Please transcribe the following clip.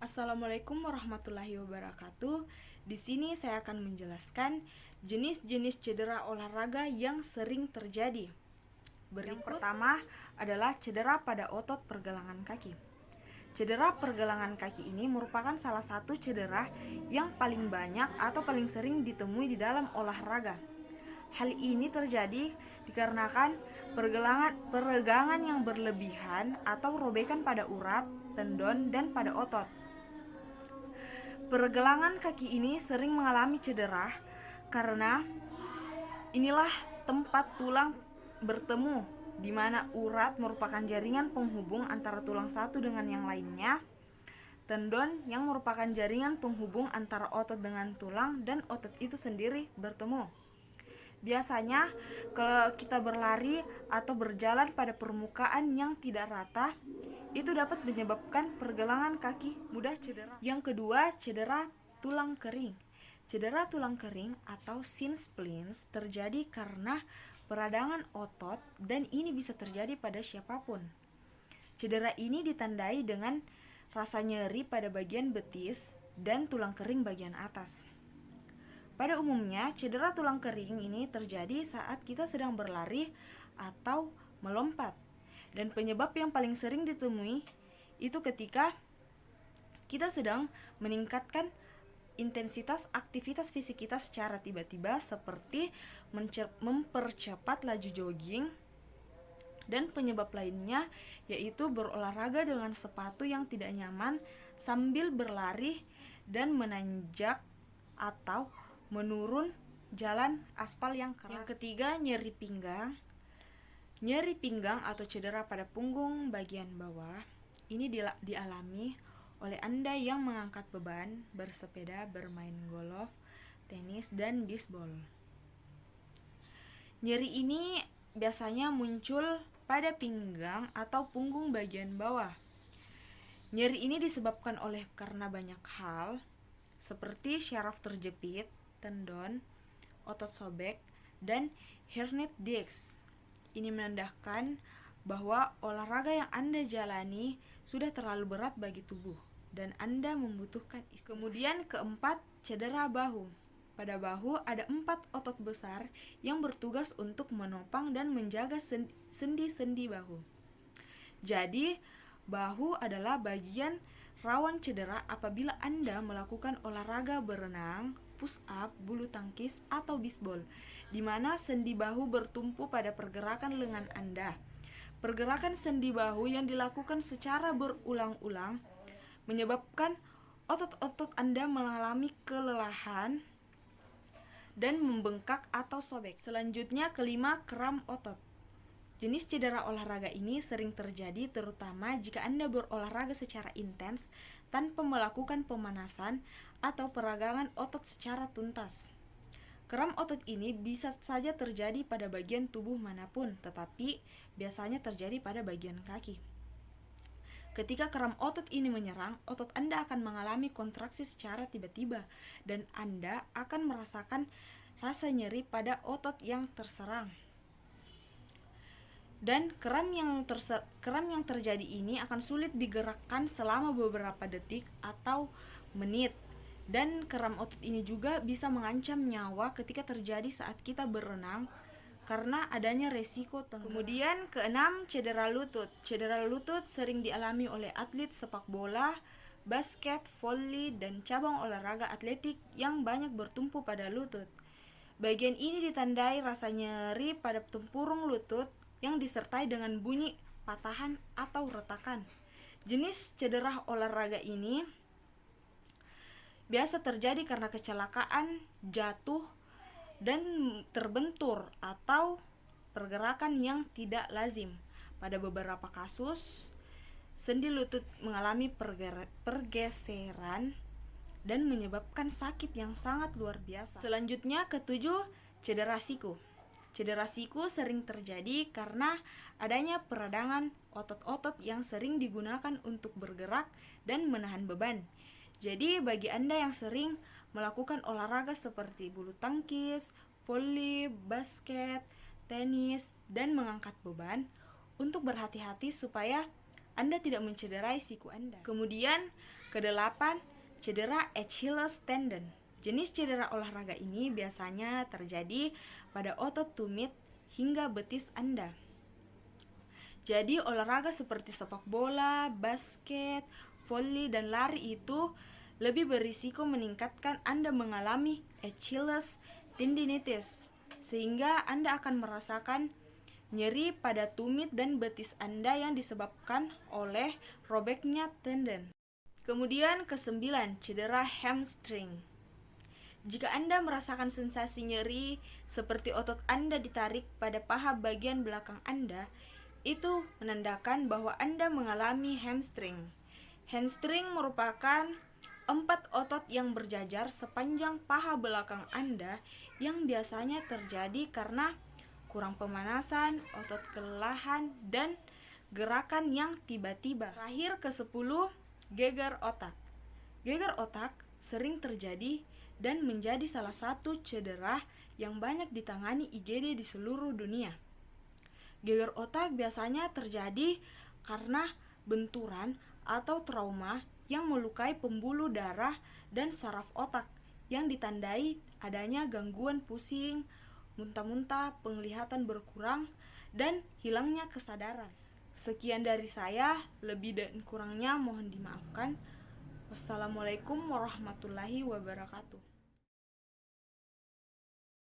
Assalamualaikum warahmatullahi wabarakatuh. Di sini saya akan menjelaskan jenis-jenis cedera olahraga yang sering terjadi. Yang pertama adalah cedera pada otot pergelangan kaki. Cedera pergelangan kaki ini merupakan salah satu cedera yang paling banyak atau paling sering ditemui di dalam olahraga. Hal ini terjadi dikarenakan peregangan yang berlebihan atau robekan pada urat, tendon, dan pada otot. Pergelangan kaki ini sering mengalami cedera karena inilah tempat tulang bertemu, di mana urat merupakan jaringan penghubung antara tulang satu dengan yang lainnya, tendon yang merupakan jaringan penghubung antara otot dengan tulang, dan otot itu sendiri bertemu. Biasanya kalau kita berlari atau berjalan pada permukaan yang tidak rata, itu dapat menyebabkan pergelangan kaki mudah cedera. Yang kedua, cedera tulang kering. Cedera tulang kering atau shin splints terjadi karena peradangan otot, dan ini bisa terjadi pada siapapun. Cedera ini ditandai dengan rasa nyeri pada bagian betis dan tulang kering bagian atas. Pada umumnya, cedera tulang kering ini terjadi saat kita sedang berlari atau melompat. Dan penyebab yang paling sering ditemui itu ketika kita sedang meningkatkan intensitas aktivitas fisik kita secara tiba-tiba, seperti mempercepat laju jogging, dan penyebab lainnya yaitu berolahraga dengan sepatu yang tidak nyaman sambil berlari dan menanjak atau menurun jalan aspal yang keras. Yang ketiga, nyeri pinggang. Nyeri pinggang atau cedera pada punggung bagian bawah ini dialami oleh Anda yang mengangkat beban, bersepeda, bermain golf, tenis, dan bisbol. Nyeri ini biasanya muncul pada pinggang atau punggung bagian bawah. Nyeri ini disebabkan karena banyak hal, seperti syaraf terjepit, tendon, otot sobek, dan herniated disc. Ini menandakan bahwa olahraga yang Anda jalani sudah terlalu berat bagi tubuh dan Anda membutuhkan istirahat. Kemudian keempat, cedera bahu. Pada bahu ada 4 otot besar yang bertugas untuk menopang dan menjaga sendi-sendi bahu. Jadi, bahu adalah bagian rawan cedera apabila Anda melakukan olahraga berenang, push up, bulu tangkis, atau bisbol, di mana sendi bahu bertumpu pada pergerakan lengan Anda. Pergerakan sendi bahu yang dilakukan secara berulang-ulang menyebabkan otot-otot Anda mengalami kelelahan dan membengkak atau sobek. Selanjutnya, kelima, kram otot. Jenis cedera olahraga ini sering terjadi terutama jika Anda berolahraga secara intens tanpa melakukan pemanasan atau peragangan otot secara tuntas. Kram otot ini bisa saja terjadi pada bagian tubuh manapun, tetapi biasanya terjadi pada bagian kaki. Ketika kram otot ini menyerang, otot Anda akan mengalami kontraksi secara tiba-tiba dan Anda akan merasakan rasa nyeri pada otot yang terserang. Dan kram yang terjadi ini akan sulit digerakkan selama beberapa detik atau menit. Dan kram otot ini juga bisa mengancam nyawa ketika terjadi saat kita berenang karena adanya resiko tenggelam. Kemudian keenam, cedera lutut. Cedera lutut sering dialami oleh atlet sepak bola, basket, voli, dan cabang olahraga atletik yang banyak bertumpu pada lutut. Bagian ini ditandai rasa nyeri pada tempurung lutut yang disertai dengan bunyi patahan atau retakan. Jenis cedera olahraga ini biasa terjadi karena kecelakaan, jatuh, dan terbentur atau pergerakan yang tidak lazim. Pada beberapa kasus, sendi lutut mengalami pergeseran dan menyebabkan sakit yang sangat luar biasa. Selanjutnya, ketujuh, cedera siku. Cedera siku sering terjadi karena adanya peradangan otot-otot yang sering digunakan untuk bergerak dan menahan beban. Jadi bagi Anda yang sering melakukan olahraga seperti bulu tangkis, voli, basket, tenis, dan mengangkat beban, untuk berhati-hati supaya Anda tidak mencederai siku Anda. Kemudian Kedelapan, cedera Achilles tendon. Jenis cedera olahraga ini biasanya terjadi pada otot tumit hingga betis Anda. Jadi olahraga seperti sepak bola, basket, voli, dan lari itu lebih berisiko meningkatkan Anda mengalami Achilles tendinitis, sehingga Anda akan merasakan nyeri pada tumit dan betis Anda yang disebabkan oleh robeknya tendon. Kemudian kesembilan, cedera hamstring. Jika Anda merasakan sensasi nyeri seperti otot Anda ditarik pada paha bagian belakang Anda, itu menandakan bahwa Anda mengalami hamstring. Hamstring merupakan 4 otot yang berjajar sepanjang paha belakang Anda yang biasanya terjadi karena kurang pemanasan, otot kelelahan, dan gerakan yang tiba-tiba. Terakhir ke-10, gegar otak. Gegar otak sering terjadi dan menjadi salah satu cedera yang banyak ditangani IGD di seluruh dunia. Gegar otak biasanya terjadi karena benturan atau trauma yang melukai pembuluh darah dan saraf otak yang ditandai adanya gangguan pusing, muntah-muntah, penglihatan berkurang, dan hilangnya kesadaran. Sekian dari saya, lebih dan kurangnya mohon dimaafkan. Wassalamualaikum warahmatullahi wabarakatuh.